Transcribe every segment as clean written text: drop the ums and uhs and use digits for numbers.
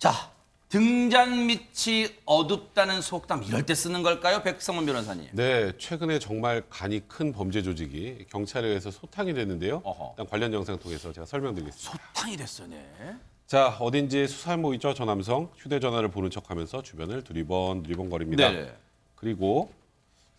자, 등잔 밑이 어둡다는 속담 이럴 때 쓰는 걸까요? 백성문 변호사님. 네, 최근에 정말 간이 큰 범죄 조직이 경찰에 의해서 소탕이 됐는데요. 어허. 일단 관련 영상 통해서 제가 설명드리겠습니다. 소탕이 됐어요, 네. 자, 어딘지 수사할모 있죠? 저 남성 휴대전화를 보는 척하면서 주변을 두리번거립니다. 네. 그리고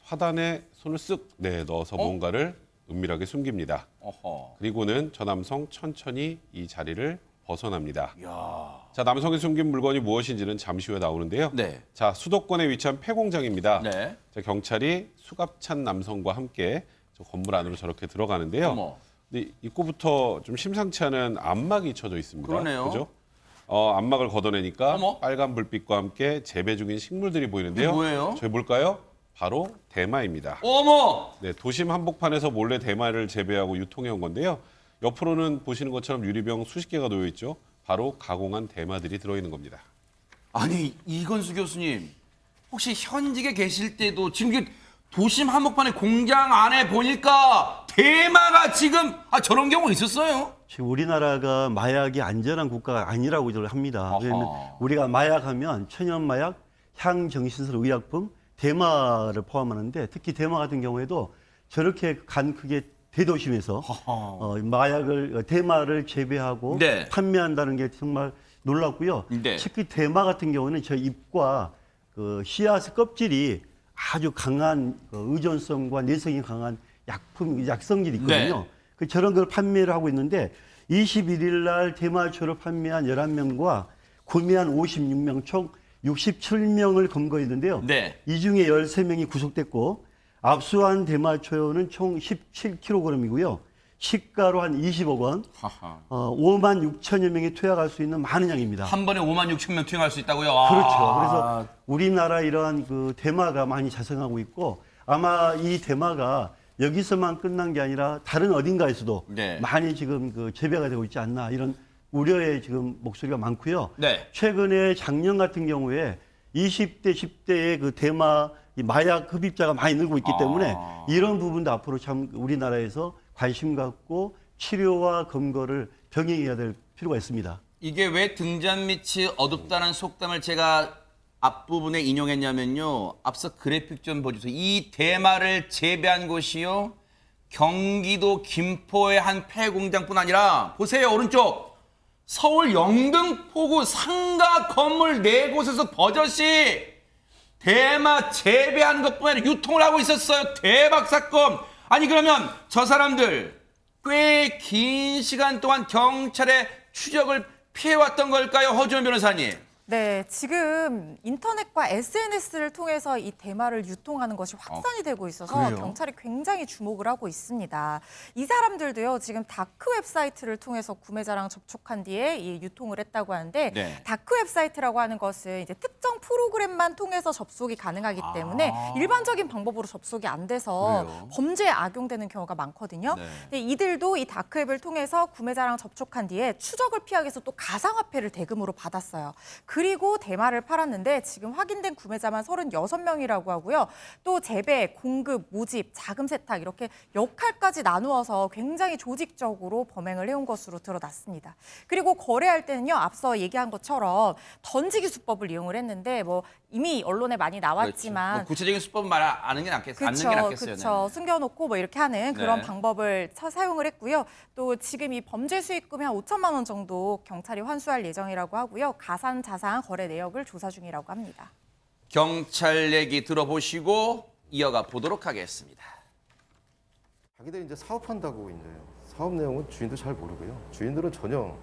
화단에 손을 쓱 넣어서 뭔가를 은밀하게 숨깁니다. 어허. 그리고는 저 남성 천천히 이 자리를 벗어납니다. 야. 자, 남성이 숨긴 물건이 무엇인지는 잠시 후에 나오는데요. 네. 자, 수도권에 위치한 폐공장입니다. 네. 자, 경찰이 수갑찬 남성과 함께 저 건물 안으로 저렇게 들어가는데요. 어머. 근데 입구부터 좀 심상치 않은 안막이 쳐져 있습니다. 그러네요. 그죠? 안막을 걷어내니까 어머. 빨간 불빛과 함께 재배 중인 식물들이 보이는데요. 이게 뭐예요? 저게 뭘까요? 바로 대마입니다. 어머! 네, 도심 한복판에서 몰래 대마를 재배하고 유통해 온 건데요. 옆으로는 보시는 것처럼 유리병 수십 개가 놓여 있죠. 바로 가공한 대마들이 들어있는 겁니다. 아니, 이건수 교수님, 혹시 현직에 계실 때도 지금 이게 도심 한복판에 공장 안에 보니까 대마가 지금 저런 경우 있었어요? 지금 우리나라가 마약이 안전한 국가가 아니라고 저를 합니다. 왜냐하면 아하. 우리가 마약하면 천연마약, 향정신술 의약품, 대마를 포함하는데 특히 대마 같은 경우에도 저렇게 간 크게 대도심에서 대마를 재배하고 네. 판매한다는 게 정말 놀랍고요. 네. 특히 대마 같은 경우는 저 잎과 그 씨앗 껍질이 아주 강한 의존성과 내성이 강한 약성질이 있거든요. 네. 그 저런 걸 판매를 하고 있는데 21일 날 대마초를 판매한 11명과 구매한 56명 총 67명을 검거했는데요. 네. 이 중에 13명이 구속됐고 압수한 대마초는 총 17kg이고요. 시가로 한 20억 원, 하하. 5만 6천여 명이 투약할 수 있는 많은 양입니다. 한 번에 5만 6천 명 투영할 수 있다고요? 그렇죠. 그래서 우리나라 이러한 그 대마가 많이 자생하고 있고 아마 이 대마가 여기서만 끝난 게 아니라 다른 어딘가에서도 네. 많이 지금 그 재배가 되고 있지 않나 이런 우려의 지금 목소리가 많고요. 네. 최근에 작년 같은 경우에 20대, 10대의 그 대마 이 마약 흡입자가 많이 늘고 있기 때문에 이런 부분도 앞으로 참 우리나라에서 관심 갖고 치료와 검거를 병행해야 될 필요가 있습니다. 이게 왜 등잔 밑이 어둡다는 속담을 제가 앞부분에 인용했냐면요. 앞서 그래픽 좀 보여주세요. 이 대마를 재배한 곳이요. 경기도 김포의 한 폐공장뿐 아니라 보세요. 오른쪽. 서울 영등포구 상가 건물 4곳에서 버젓이 대마 재배하는 것뿐 아니라 유통을 하고 있었어요. 대박 사건. 아니 그러면 저 사람들 꽤 긴 시간 동안 경찰의 추적을 피해왔던 걸까요? 허주원 변호사님. 네, 지금 인터넷과 SNS를 통해서 이 대마를 유통하는 것이 확산이 되고 있어서 그래요? 경찰이 굉장히 주목을 하고 있습니다. 이 사람들도요, 지금 다크 웹사이트를 통해서 구매자랑 접촉한 뒤에 이 유통을 했다고 하는데 네. 다크 웹사이트라고 하는 것은 이제 특정 프로그램만 통해서 접속이 가능하기 때문에 일반적인 방법으로 접속이 안 돼서 그래요? 범죄에 악용되는 경우가 많거든요. 네. 근데 이들도 이 다크웹을 통해서 구매자랑 접촉한 뒤에 추적을 피하기 위해서 또 가상화폐를 대금으로 받았어요. 그리고 대마를 팔았는데 지금 확인된 구매자만 36명이라고 하고요. 또 재배, 공급, 모집, 자금 세탁 이렇게 역할까지 나누어서 굉장히 조직적으로 범행을 해온 것으로 드러났습니다. 그리고 거래할 때는요. 앞서 얘기한 것처럼 던지기 수법을 이용을 했는데 뭐 이미 언론에 많이 그렇죠. 나왔지만 뭐 구체적인 수법은 말 않는 게 낫겠어요. 않는 게 낫겠어요. 그렇죠. 숨겨놓고 뭐 이렇게 하는 그런 네. 방법을 사용을 했고요. 또 지금 이 범죄 수익금이 한 5천만 원 정도 경찰이 환수할 예정이라고 하고요. 가산 자산 거래 내역을 조사 중이라고 합니다. 경찰 얘기 들어보시고 이어가 보도록 하겠습니다. 자기들이 이제 사업한다고 이제 사업 내용은 주인도 잘 모르고요. 주인들은 전혀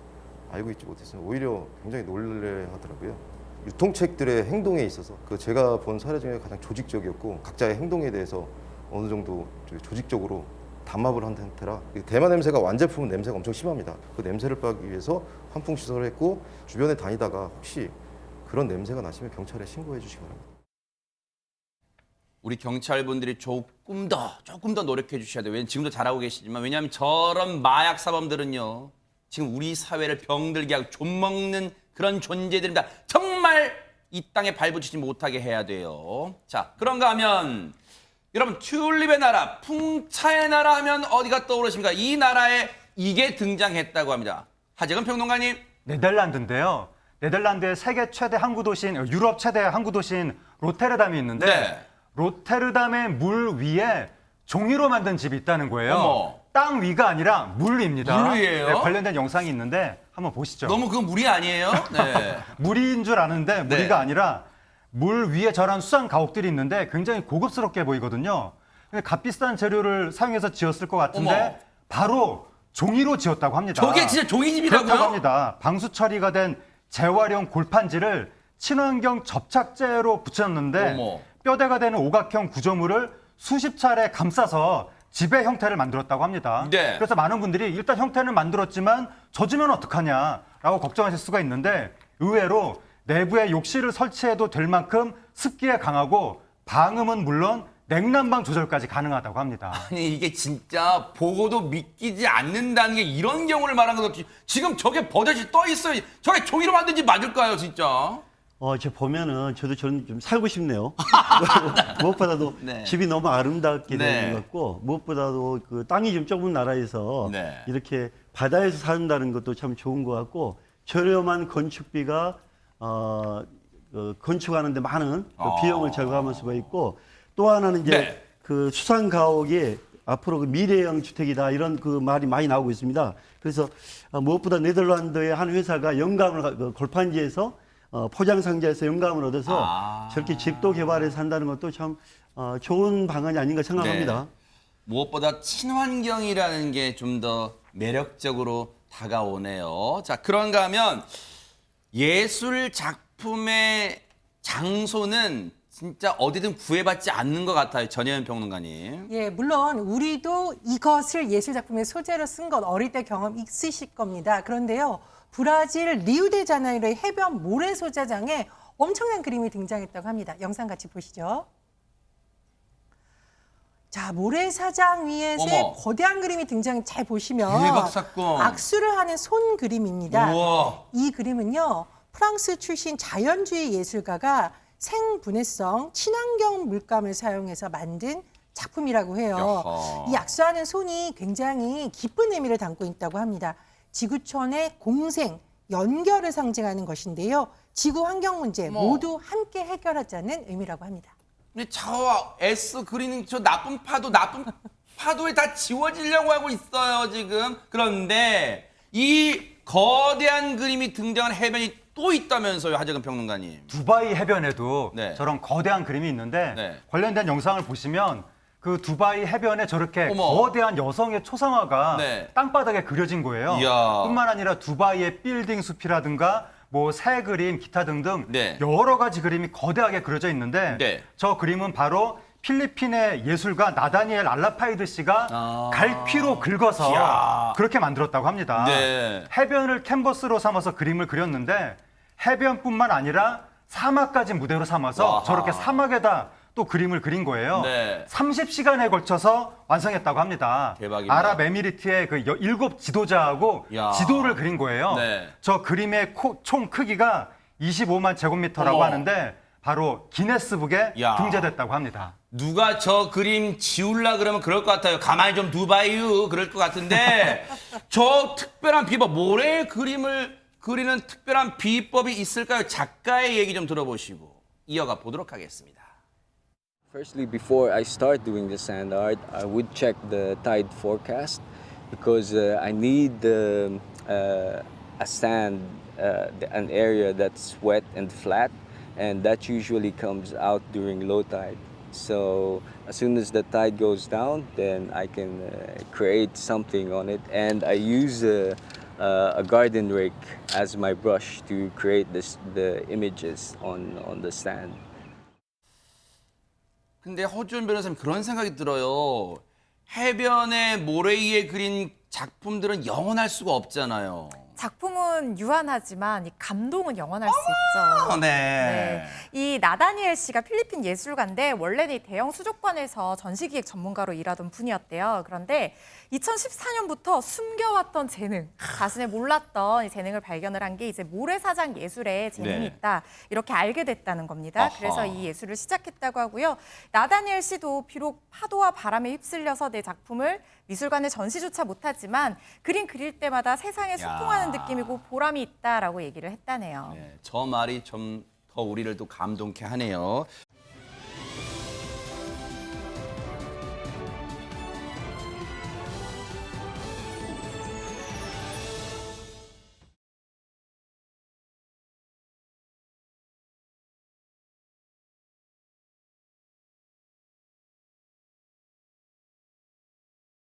알고 있지 못했어요. 오히려 굉장히 놀래하더라고요. 유통책들의 행동에 있어서 그 제가 본 사례 중에 가장 조직적이었고 각자의 행동에 대해서 어느 정도 조직적으로 담합을 한 상태라 대마 냄새가 완제품은 냄새가 엄청 심합니다. 그 냄새를 빼기 위해서 환풍 시설을 했고 주변에 다니다가 혹시 그런 냄새가 나시면 경찰에 신고해 주시기 바랍니다. 우리 경찰분들이 조금 더 노력해 주셔야 돼요. 지금도 잘하고 계시지만 왜냐하면 저런 마약 사범들은요. 지금 우리 사회를 병들게 하고 좀먹는 그런 존재들입니다. 정말 이 땅에 발붙이지 못하게 해야 돼요. 자, 그런가 하면 여러분 튤립의 나라, 풍차의 나라 하면 어디가 떠오르십니까? 이 나라에 이게 등장했다고 합니다. 하재근 평론가님. 네덜란드인데요. 네덜란드의 세계 최대 항구 도시인 유럽 최대 항구 도시인 로테르담이 있는데 네. 로테르담의 물 위에 종이로 만든 집이 있다는 거예요. 어머. 땅 위가 아니라 물 위입니다. 물 위예요? 네, 관련된 영상이 있는데 한번 보시죠. 너무 그건 무리 아니에요? 네. 물인 줄 아는데 네. 무리가 아니라 물 위에 저런 수상 가옥들이 있는데 굉장히 고급스럽게 보이거든요. 근데 값비싼 재료를 사용해서 지었을 것 같은데 어머. 바로 종이로 지었다고 합니다. 저게 진짜 종이집이라고요? 그렇다고 합니다. 방수 처리가 된 재활용 골판지를 친환경 접착제로 붙였는데 어머. 뼈대가 되는 오각형 구조물을 수십 차례 감싸서 집의 형태를 만들었다고 합니다. 네. 그래서 많은 분들이 일단 형태는 만들었지만 젖으면 어떡하냐라고 걱정하실 수가 있는데 의외로 내부에 욕실을 설치해도 될 만큼 습기에 강하고 방음은 물론 냉난방 조절까지 가능하다고 합니다. 아니 이게 진짜 보고도 믿기지 않는다는 게 이런 경우를 말한 것 없이 지금 저게 버젓이 떠 있어요. 저게 종이로 만든 집 맞을까요, 진짜? 저 보면은 저는 좀 살고 싶네요. 무엇보다도 네. 집이 너무 아름답게 네. 되는 것 같고 무엇보다도 그 땅이 좀 좁은 나라에서 네. 이렇게 바다에서 산다는 것도 참 좋은 것 같고 저렴한 건축비가 건축하는데 많은 그 비용을 절감할 수가 있고 또 하나는 이제 네. 그 수상 가옥이 앞으로 그 미래형 주택이다 이런 그 말이 많이 나오고 있습니다. 그래서 무엇보다 네덜란드의 한 회사가 영감을 그 골판지에서 포장 상자에서 영감을 얻어서 저렇게 집도 개발해서 산다는 것도 참 좋은 방안이 아닌가 생각합니다. 네. 무엇보다 친환경이라는 게 좀 더 매력적으로 다가오네요. 자, 그런가 하면 예술 작품의 장소는 진짜 어디든 구애받지 않는 것 같아요. 전혜연 평론가님. 예, 물론 우리도 이것을 예술작품의 소재로 쓴 것 어릴 때 경험 있으실 겁니다. 그런데요, 브라질 리우데자네이루의 해변 모래소자장에 엄청난 그림이 등장했다고 합니다. 영상 같이 보시죠. 자, 모래사장 위에 어머. 거대한 그림이 잘 보시면 대박 사건. 악수를 하는 손 그림입니다. 우와. 이 그림은요, 프랑스 출신 자연주의 예술가가 생분해성 친환경 물감을 사용해서 만든 작품이라고 해요. 야하. 이 악수하는 손이 굉장히 깊은 의미를 담고 있다고 합니다. 지구촌의 공생, 연결을 상징하는 것인데요. 지구 환경 문제 어머. 모두 함께 해결하자는 의미라고 합니다. 근데 저 S 그리는 저 나쁜 파도에 다 지워지려고 하고 있어요, 지금. 그런데 이 거대한 그림이 등장한 해변이 또 있다면서요, 하재근 평론가님. 두바이 해변에도 네. 저런 거대한 그림이 있는데 네. 관련된 영상을 보시면 그 두바이 해변에 저렇게 어머. 거대한 여성의 초상화가 네. 땅바닥에 그려진 거예요. 이야. 뿐만 아니라 두바이의 빌딩 숲이라든가 뭐 새 그림, 기타 등등 네. 여러 가지 그림이 거대하게 그려져 있는데 네. 저 그림은 바로 필리핀의 예술가 나다니엘 알라파이드 씨가 갈퀴로 긁어서 이야. 그렇게 만들었다고 합니다. 네. 해변을 캔버스로 삼아서 그림을 그렸는데 해변뿐만 아니라 사막까지 무대로 삼아서 와하. 저렇게 사막에다 또 그림을 그린 거예요. 네. 30시간에 걸쳐서 완성했다고 합니다. 대박입니다. 아랍에미리트의 그 7 지도자하고 야. 지도를 그린 거예요. 네. 저 그림의 총 크기가 25만 제곱미터라고 어머. 하는데 바로 기네스북에 야. 등재됐다고 합니다. 누가 저 그림 지울라 그러면 그럴 것 같아요. 가만히 좀 두봐요. 그럴 것 같은데 저 특별한 비법, 모래 그림을 그리는 특별한 비법이 있을까요? 작가의 얘기 좀 들어보시고 이어가 보도록 하겠습니다. Firstly, before I start doing the sand art, I would check the tide forecast because I need a sand, an area that's wet and flat, and that usually comes out during low tide. So as soon as the tide goes down, then I can create something on it, and I use a garden rake as my brush to create the images on the sand. 근데 허준 변호사님 그런 생각이 들어요. 해변에 모래 위에 그린 작품들은 영원할 수가 없잖아요. 작품은 유한하지만 이 감동은 영원할 수 있죠. 네. 이 나다니엘 씨가 필리핀 예술가인데 원래는 이 대형 수족관에서 전시기획 전문가로 일하던 분이었대요. 그런데 2014년부터 숨겨왔던 재능, 자신의 몰랐던 이 재능을 발견을 한 게 이제 모래사장 예술에 재능이 네. 있다. 이렇게 알게 됐다는 겁니다. 아하. 그래서 이 예술을 시작했다고 하고요. 나다니엘 씨도 비록 파도와 바람에 휩쓸려서 내 작품을 미술관에 전시조차 못하지만 그림 그릴 때마다 세상에 소통하는 느낌이고 보람이 있다라고 얘기를 했다네요. 네, 저 말이 좀 더 우리를 또 감동케 하네요.